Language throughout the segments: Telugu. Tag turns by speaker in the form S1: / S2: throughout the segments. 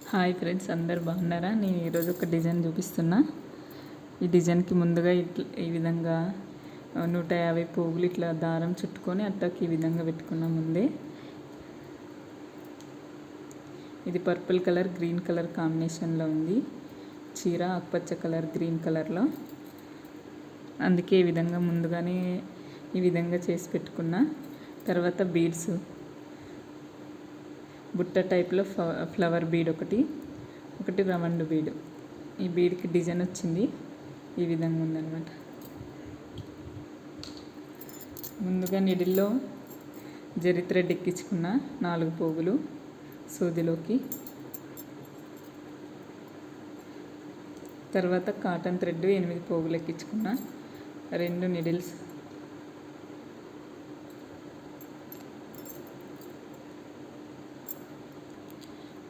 S1: హాయ్ ఫ్రెండ్స్, అందరు బాగున్నారా? నేను ఈరోజు ఒక డిజైన్ చూపిస్తున్నా. ఈ డిజైన్కి ముందుగా ఈ విధంగా 150 పువ్వులు ఇట్లా దారం చుట్టుకొని అట్టకి ఈ విధంగా పెట్టుకున్నా. ముందే ఇది పర్పుల్ కలర్ గ్రీన్ కలర్ కాంబినేషన్లో ఉంది. చీర ఆకుపచ్చ కలర్ గ్రీన్ కలర్లో, అందుకే ఈ విధంగా ముందుగానే ఈ విధంగా చేసి పెట్టుకున్నా. తర్వాత బీడ్స్ బుట్ట టైప్లో ఫ్లవర్ బీడ్ ఒకటి రవండు బీడ్. ఈ బీడ్కి డిజైన్ వచ్చింది ఈ విధంగా ఉందన్నమాట. ముందుగా నిడిల్లో జరి థ్రెడ్ ఎక్కించుకున్న 4 పోగులు సూదిలోకి. తర్వాత కాటన్ థ్రెడ్ 8 పోగులు ఎక్కించుకున్న 2 నిడిల్స్.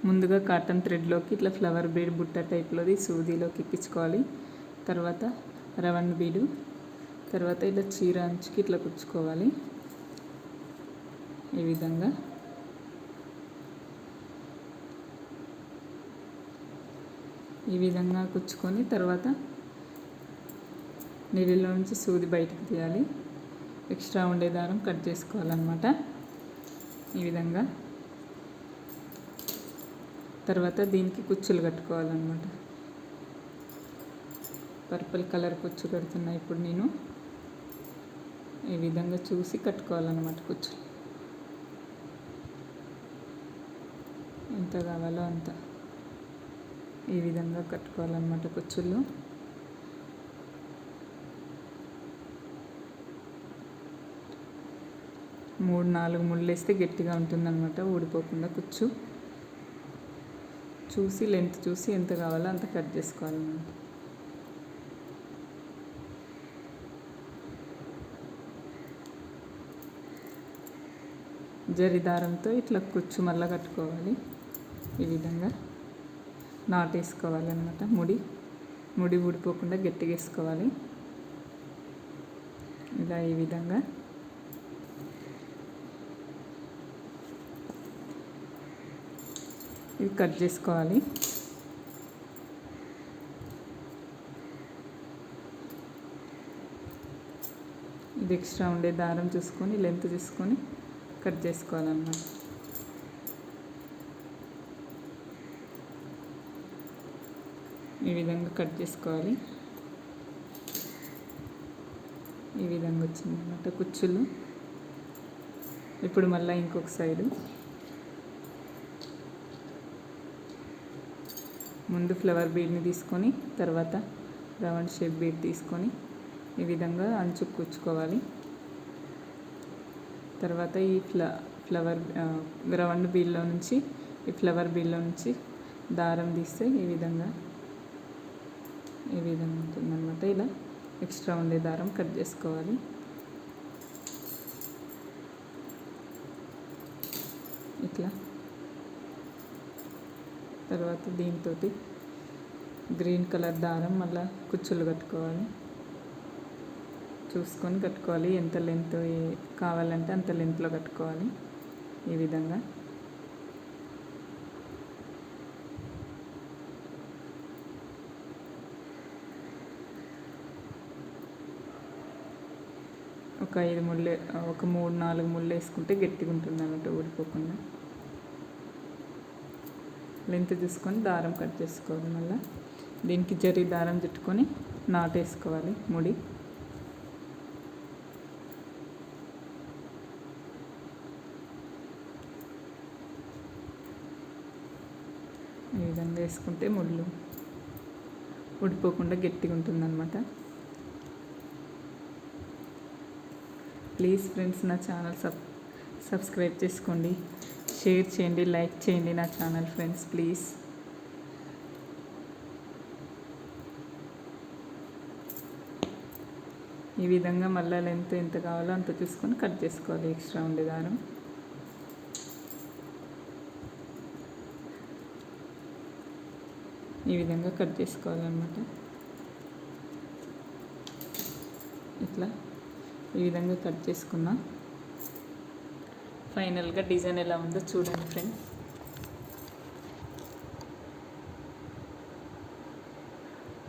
S1: ముందుగా కాటన్ థ్రెడ్లోకి ఇట్లా ఫ్లవర్ బీడ్ బుట్ట టైప్లోది సూదిలోకి ఎక్కించుకోవాలి. తర్వాత రవండ్ బీడు, తర్వాత ఇట్లా చీర అంచుకి ఇట్లా కుచ్చుకోవాలి. ఈ విధంగా కుచ్చుకొని తర్వాత నీళ్ళలో నుంచి సూది బయటకు తీయాలి. ఎక్స్ట్రా ఉండే దారం కట్ చేసుకోవాలన్నమాట ఈ విధంగా. తర్వాత దీనికి కుచ్చులు కట్టుకోవాలన్నమాట. పర్పుల్ కలర్ కుచ్చు కడుతున్నా ఇప్పుడు నేను. ఈ విధంగా చూసి కట్టుకోవాలన్నమాట కుచ్చులు. ఎంత కావాలో అంత ఈ విధంగా కట్టుకోవాలన్నమాట కుచ్చులు. మూడు 4 ముళ్ళు వేస్తే గట్టిగా ఉంటుందన్నమాట, ఊడిపోకుండా కుచ్చు. చూసి లెంత్ చూసి ఎంత కావాలో అంత కట్ చేసుకోవాలి మనం. జరి దారంతో ఇట్లా కుచ్చు మళ్ళీ కట్టుకోవాలి. ఈ విధంగా నాటేసుకోవాలి అన్నమాట. ముడి ఊడిపోకుండా గట్టిగా వేసుకోవాలి. ఇలా ఈ విధంగా ఇది కట్ చేసుకోవాలి. ఇది ఎక్స్ట్రా ఉండే దారం చూసుకొని లెంత్ చూసుకొని కట్ చేసుకోవాలన్నమాట. ఈ విధంగా కట్ చేసుకోవాలి. ఈ విధంగా వచ్చిందన్నమాట కుచ్చులు. ఇప్పుడు మళ్ళీ ఇంకొక సైడు ముందు ఫ్లవర్ బీడ్ని తీసుకొని తర్వాత రౌండ్ షేప్ బీడ్ తీసుకొని ఈ విధంగా అంచుకు కుచ్చుకోవాలి. తర్వాత ఈ ఫ్లవర్ రౌండ్ బీడ్లో నుంచి ఈ ఫ్లవర్ బీడ్లో నుంచి దారం తీస్తే ఈ విధంగా ఉంటుందన్నమాట. ఇలా ఎక్స్ట్రా ఉండే దారం కట్ చేసుకోవాలి. ఇట్లా తర్వాత దీంతో గ్రీన్ కలర్ దారం మళ్ళీ కుచ్చులు కట్టుకోవాలి. చూసుకొని కట్టుకోవాలి. ఎంత లెంత్ కావాలంటే అంత లెంత్లో కట్టుకోవాలి. ఈ విధంగా ఒక 3-4 ముళ్ళు వేసుకుంటే గట్టిగా ఉంటుంది అన్నట్టు, ఊడిపోకుండా. లెంత్ చూసుకొని దారం కట్ చేసుకోవాలి. మళ్ళీ దీనికి జరి దారం చుట్టుకొని నాటేసుకోవాలి ముడి. ఈ విధంగా వేసుకుంటే ముళ్ళు ఊడిపోకుండా గట్టిగా ఉంటుందన్నమాట. ప్లీజ్ ఫ్రెండ్స్, నా ఛానల్ సబ్స్క్రైబ్ చేసుకోండి, షేర్ చేయండి, లైక్ చేయండి నా ఛానల్ ఫ్రెండ్స్ ప్లీజ్. ఈ విధంగా మళ్ళీ లెంత్ ఎంత కావాలో అంత చూసుకొని కట్ చేసుకోవాలి. ఎక్స్ట్రా ఉండే దారం ఈ విధంగా కట్ చేసుకోవాలన్నమాట. ఇట్లా ఈ విధంగా కట్ చేసుకున్నా. ఫైనల్గా డిజైన్ ఎలా ఉందో చూడండి ఫ్రెండ్స్.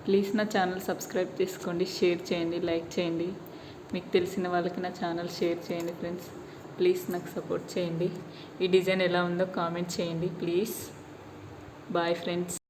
S1: ప్లీజ్ నా ఛానల్ సబ్స్క్రైబ్ చేసుకోండి, షేర్ చేయండి, లైక్ చేయండి. మీకు తెలిసిన వాళ్ళకి నా ఛానల్ షేర్ చేయండి ఫ్రెండ్స్. ప్లీజ్ నాకు సపోర్ట్ చేయండి. ఈ డిజైన్ ఎలా ఉందో కామెంట్ చేయండి ప్లీజ్. Bye friends.